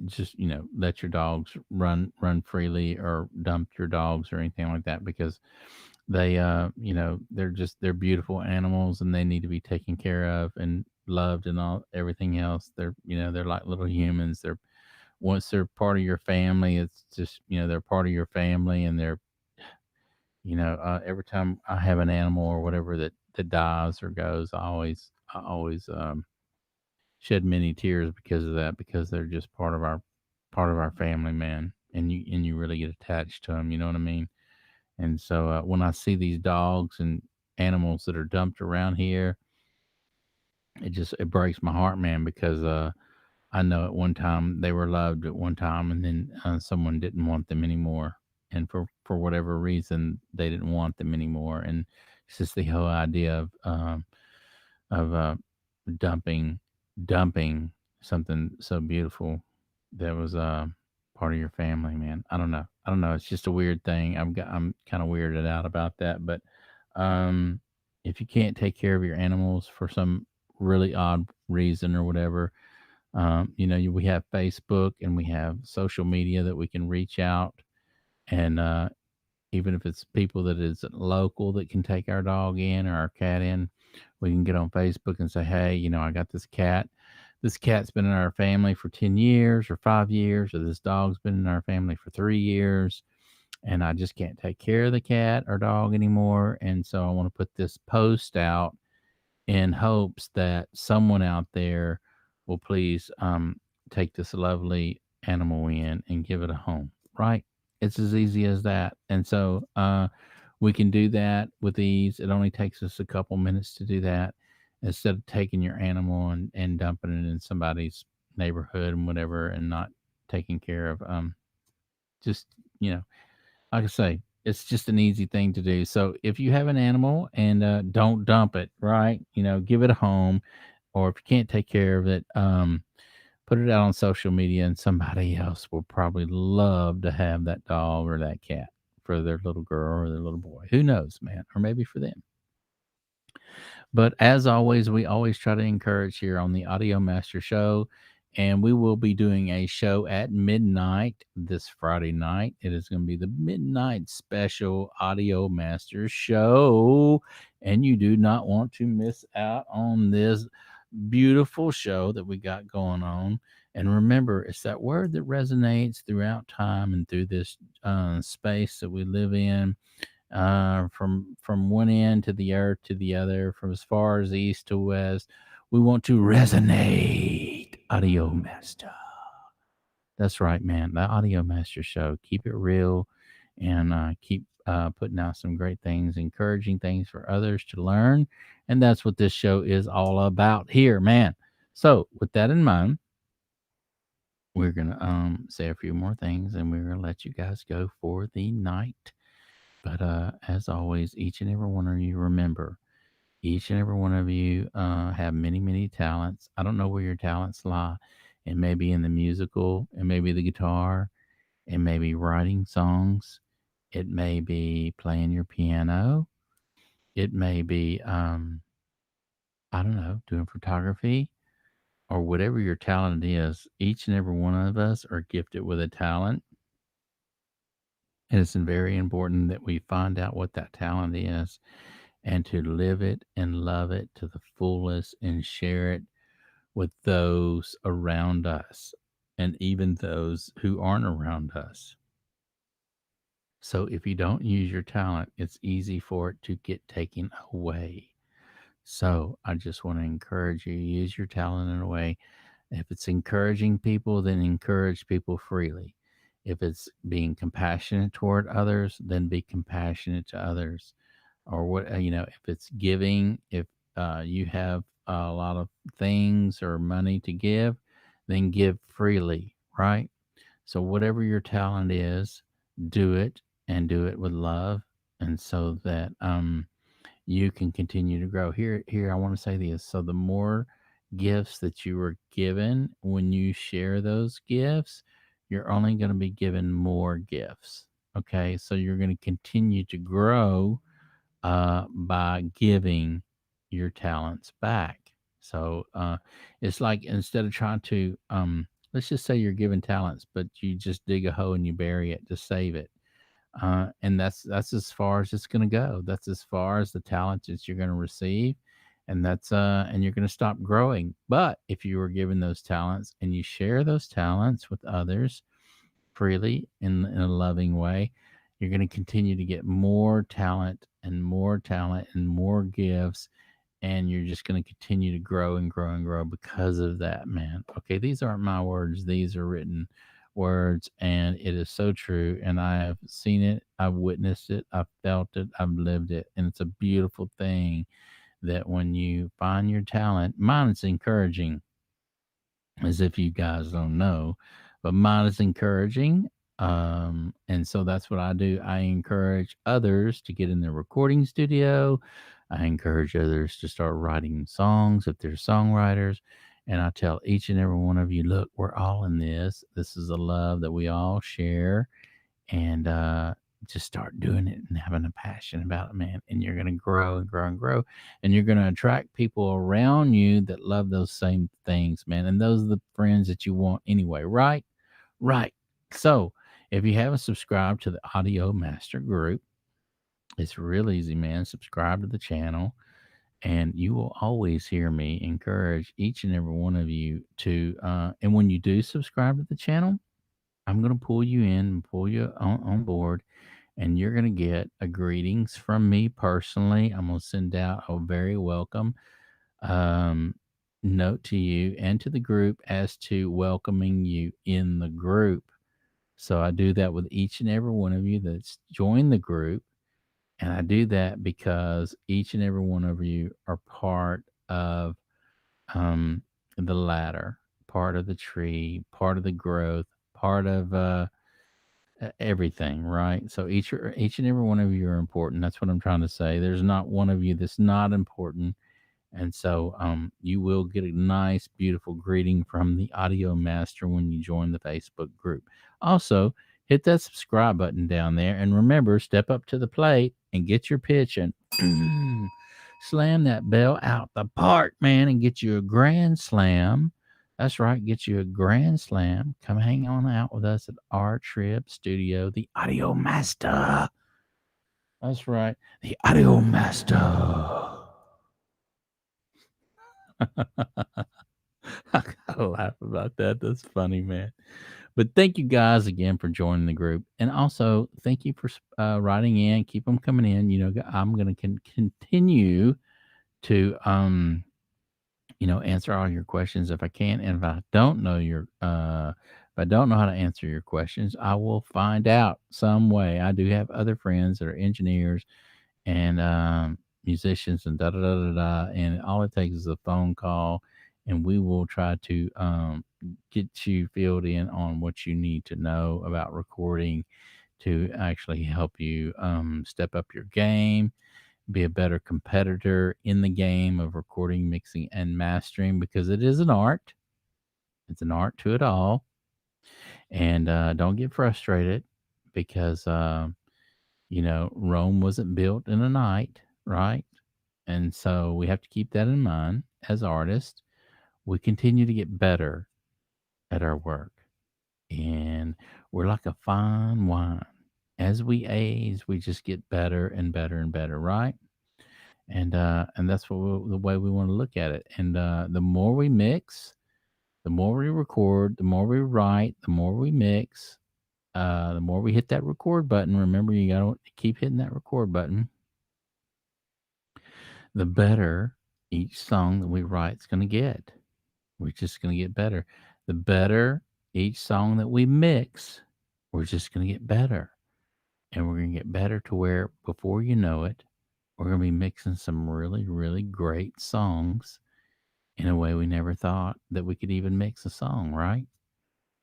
just let your dogs run freely, or dump your dogs or anything like that, because they're beautiful animals, and they need to be taken care of and loved and all everything else. They're like little humans. Once they're part of your family, it's just they're part of your family, and they're every time I have an animal or whatever that dies or goes, I always shed many tears because of that, because they're just part of our family, man. And you really get attached to them, you know what I mean? And so when I see these dogs and animals that are dumped around here, it breaks my heart, man, because I know at one time they were loved at one time, and then someone didn't want them anymore, and for whatever reason they didn't want them anymore, and it's just the whole idea of dumping something so beautiful. that was part of your family, man. I don't know. I don't know. It's just a weird thing. I'm kind of weirded out about that. But um, if you can't take care of your animals for some really odd reason or whatever, we have Facebook and we have social media that we can reach out, and even if it's people that is local that can take our dog in or our cat in, we can get on Facebook and say, hey, I got this cat. This cat's been in our family for 10 years or 5 years, or this dog's been in our family for 3 years, and I just can't take care of the cat or dog anymore. And so I want to put this post out in hopes that someone out there will please take this lovely animal in and give it a home, right? It's as easy as that. And so we can do that with ease. It only takes us a couple minutes to do that instead of taking your animal and dumping it in somebody's neighborhood and whatever and not taking care of just, you know, like I say, it's just an easy thing to do. So if you have an animal and don't dump it, right? Give it a home, or if you can't take care of it, put it out on social media, and somebody else will probably love to have that dog or that cat for their little girl or their little boy. Who knows, man? Or maybe for them. But as always, we always try to encourage here on the Audio Master Show. And we will be doing a show at midnight this Friday night. It is going to be the midnight special Audio Master Show. And you do not want to miss out on this beautiful show that we got going on. And remember, it's that word that resonates throughout time and through this space that we live in, from one end to the earth to the other, from as far as east to west. We want to resonate. Audio Master. That's right, man. The Audio Master Show. Keep it real and keep putting out some great things, encouraging things for others to learn. And that's what this show is all about here, man. So, with that in mind, we're going to say a few more things and we're going to let you guys go for the night. But as always, each and every one of you, remember, each and every one of you have many, many talents. I don't know where your talents lie. It may be in the musical, it may be the guitar, it may be writing songs, it may be playing your piano, it may be, I don't know, doing photography, or whatever your talent is. Each and every one of us are gifted with a talent. And it's very important that we find out what that talent is and to live it and love it to the fullest and share it with those around us and even those who aren't around us. So if you don't use your talent, it's easy for it to get taken away. So I just want to encourage you, use your talent in a way. If it's encouraging people, then encourage people freely. If it's being compassionate toward others, then be compassionate to others. Or what, if it's giving, if you have a lot of things or money to give, then give freely, right? So whatever your talent is, do it, and do it with love, and so that you can continue to grow. Here I want to say this. So the more gifts that you are given, when you share those gifts, you're only going to be given more gifts. Okay, so you're going to continue to grow by giving your talents back. So it's like, instead of trying to, let's just say you're given talents, but you just dig a hole and you bury it to save it. And that's as far as it's going to go. That's as far as the talent that you're going to receive, and and you're going to stop growing. But if you were given those talents and you share those talents with others freely in a loving way, you're going to continue to get more talent and more talent and more gifts, and you're just going to continue to grow and grow and grow because of that, man. Okay, these aren't my words, these are written words, and it is so true. And I have seen it, I've witnessed it, I've felt it, I've lived it, and it's a beautiful thing that when you find your talent, mine is encouraging, as if you guys don't know, but mine is encouraging. And so that's what I do. I encourage others to get in the recording studio. I encourage others to start writing songs if they're songwriters. And I tell each and every one of you, look, we're all in this. This is a love that we all share. And just start doing it and having a passion about it, man. And you're going to grow and grow and grow. And you're going to attract people around you that love those same things, man. And those are the friends that you want anyway, right? Right. So if you haven't subscribed to the Audio Master Group, it's real easy, man. Subscribe to the channel, and you will always hear me encourage each and every one of you to. And when you do subscribe to the channel, I'm going to pull you in and pull you on board, and you're going to get a greetings from me personally. I'm going to send out a very welcome um, note to you and to the group as to welcoming you in the group. So I do that with each and every one of you that's joined the group. And I do that because each and every one of you are part of um, the ladder, part of the tree, part of the growth, part of everything, right? So each and every one of you are important. That's what I'm trying to say. There's not one of you that's not important. And so you will get a nice, beautiful greeting from the audio master when you join the Facebook group. Also, hit that subscribe button down there. And remember, step up to the plate and get your pitch and slam that bell out the park, man, and get you a grand slam. That's right, get you a grand slam. Come hang on out with us at our trip studio, the audio master. That's right, the audio master. I gotta laugh about that. That's funny, man. But thank you guys again for joining the group, and also thank you for writing in. Keep them coming in. I'm gonna continue to answer all your questions if I can, and if I don't know if I don't know how to answer your questions, I will find out some way. I do have other friends that are engineers and musicians and da da da da da. And all it takes is a phone call, and we will try to get you filled in on what you need to know about recording to actually help you step up your game, be a better competitor in the game of recording, mixing, and mastering because it is an art. It's an art to it all. And don't get frustrated because Rome wasn't built in a night, right? And so we have to keep that in mind as artists. We continue to get better at our work. And we're like a fine wine. As we age, we just get better and better and better, right? And that's the way we want to look at it. And the more we mix, the more we record, the more we write, the more we mix, the more we hit that record button. Remember, you got to keep hitting that record button. The better each song that we write is going to get. We're just going to get better. The better each song that we mix, we're just going to get better. And we're going to get better to where before you know it, we're going to be mixing some really, really great songs in a way we never thought that we could even mix a song, right?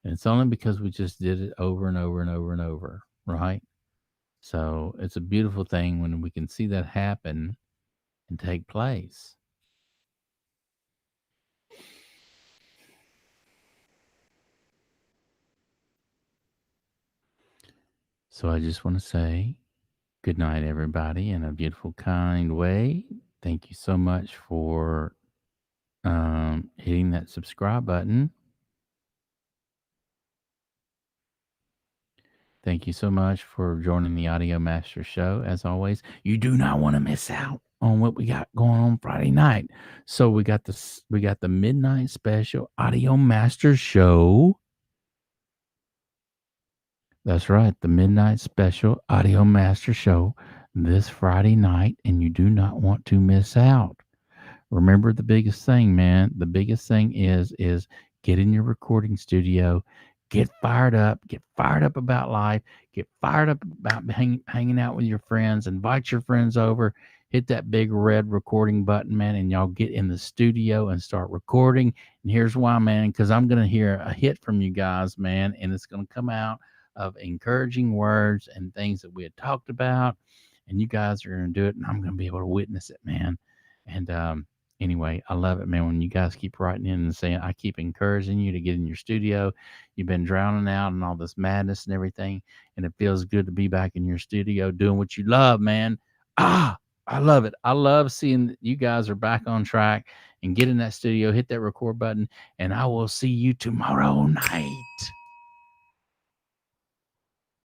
And it's only because we just did it over and over and over and over, right? So it's a beautiful thing when we can see that happen and take place. So I just want to say good night, everybody, in a beautiful, kind way. Thank you so much for hitting that subscribe button. Thank you so much for joining the Audio Master Show. As always, you do not want to miss out on what we got going on Friday night. So we got the midnight special Audio Master Show. That's right, the midnight special Audio Master Show this Friday night, and you do not want to miss out. Remember the biggest thing, man. The biggest thing is get in your recording studio, get fired up about life, get fired up about hanging out with your friends, invite your friends over, hit that big red recording button, man, and y'all get in the studio and start recording. And here's why, man, because I'm gonna hear a hit from you guys, man, and it's gonna come out of encouraging words and things that we had talked about, and you guys are gonna do it, and I'm gonna be able to witness it, man. And Anyway, I love it, man. When you guys keep writing in and saying, I keep encouraging you to get in your studio. You've been drowning out in all this madness and everything, and it feels good to be back in your studio doing what you love, man. Ah, I love it. I love seeing that you guys are back on track and get in that studio, hit that record button, and I will see you tomorrow night.